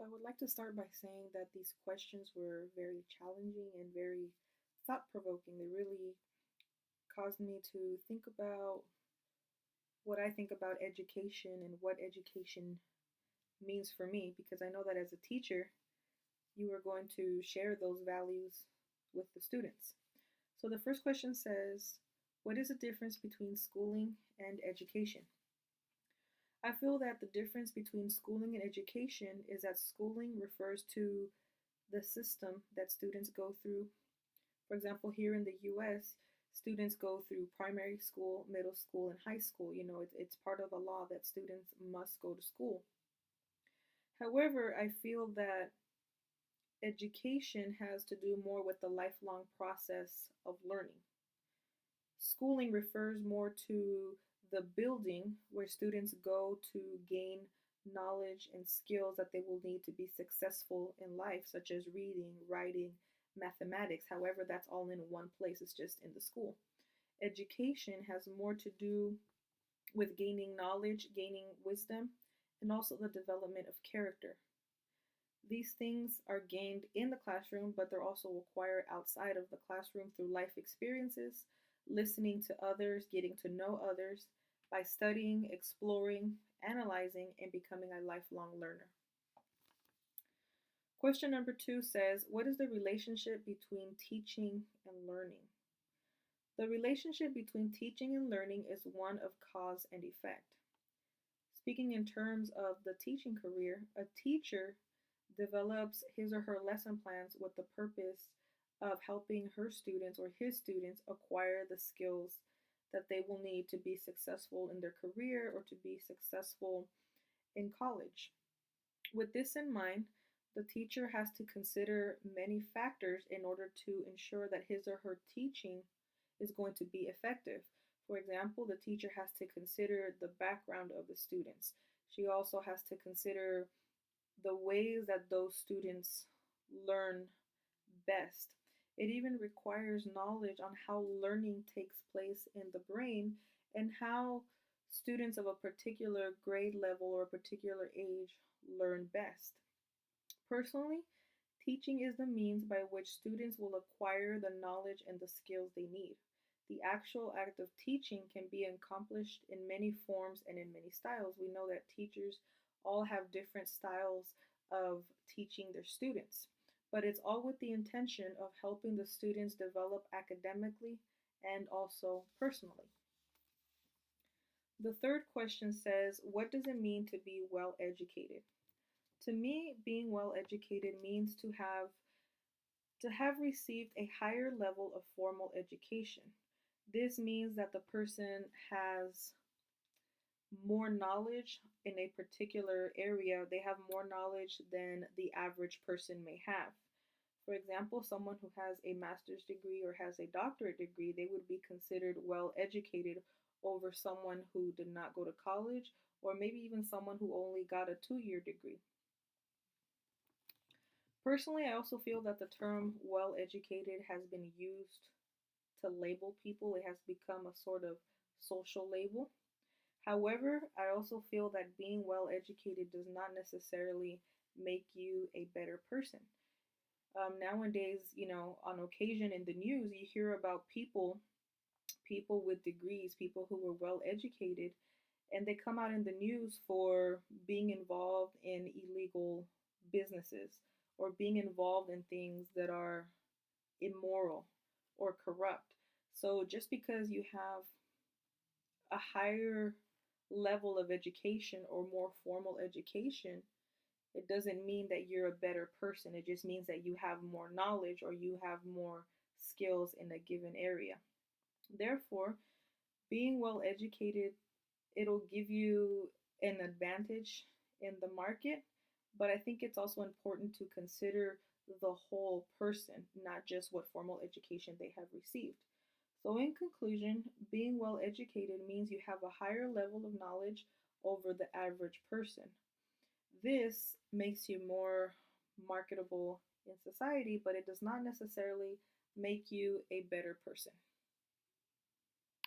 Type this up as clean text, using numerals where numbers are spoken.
So I would like to start by saying that these questions were very challenging and very thought provoking. They really caused me to think about what I think about education and what education means for me, because I know that as a teacher, you are going to share those values with the students. So the first question says, what is the difference between schooling and education? I feel that the difference between schooling and education is that schooling refers to the system that students go through. For example, here in the US, students go through primary school, middle school, and high school. It's part of the law that students must go to school. However, I feel that education has to do more with the lifelong process of learning. Schooling refers more to the building where students go to gain knowledge and skills that they will need to be successful in life, such as reading, writing, mathematics. However, that's all in one place, it's just in the school. Education has more to do with gaining knowledge, gaining wisdom, and also the development of character. These things are gained in the classroom, but they're also acquired outside of the classroom through life experiences, listening to others, getting to know others, by studying, exploring, analyzing, and becoming a lifelong learner. Question number 2 says, what is the relationship between teaching and learning? The relationship between teaching and learning is one of cause and effect. Speaking in terms of the teaching career, a teacher develops his or her lesson plans with the purpose of helping her students or his students acquire the skills that they will need to be successful in their career or to be successful in college. With this in mind, the teacher has to consider many factors in order to ensure that his or her teaching is going to be effective. For example, the teacher has to consider the background of the students. She also has to consider the ways that those students learn best. It even requires knowledge on how learning takes place in the brain and how students of a particular grade level or a particular age learn best. Personally, teaching is the means by which students will acquire the knowledge and the skills they need. The actual act of teaching can be accomplished in many forms and in many styles. We know that teachers all have different styles of teaching their students, but it's all with the intention of helping the students develop academically and also personally. The third question says, what does it mean to be well educated? To me, being well educated means to have received a higher level of formal education. This means that the person has more knowledge in a particular area. They have more knowledge than the average person may have. For example, someone who has a master's degree or has a doctorate degree, they would be considered well educated over someone who did not go to college, or maybe even someone who only got a 2-year degree. Personally, I also feel that the term well educated has been used to label people. It has become a sort of social label. However, I also feel that being well educated does not necessarily make you a better person. Nowadays, on occasion in the news, you hear about people with degrees, people who were well educated, and they come out in the news for being involved in illegal businesses or being involved in things that are immoral or corrupt. So just because you have a higher level of education or more formal education, it doesn't mean that you're a better person. It just means that you have more knowledge or you have more skills in a given area. Therefore, being well educated, it'll give you an advantage in the market, but I think it's also important to consider the whole person, not just what formal education they have received. So, in conclusion, being well educated means you have a higher level of knowledge over the average person. This makes you more marketable in society, but it does not necessarily make you a better person.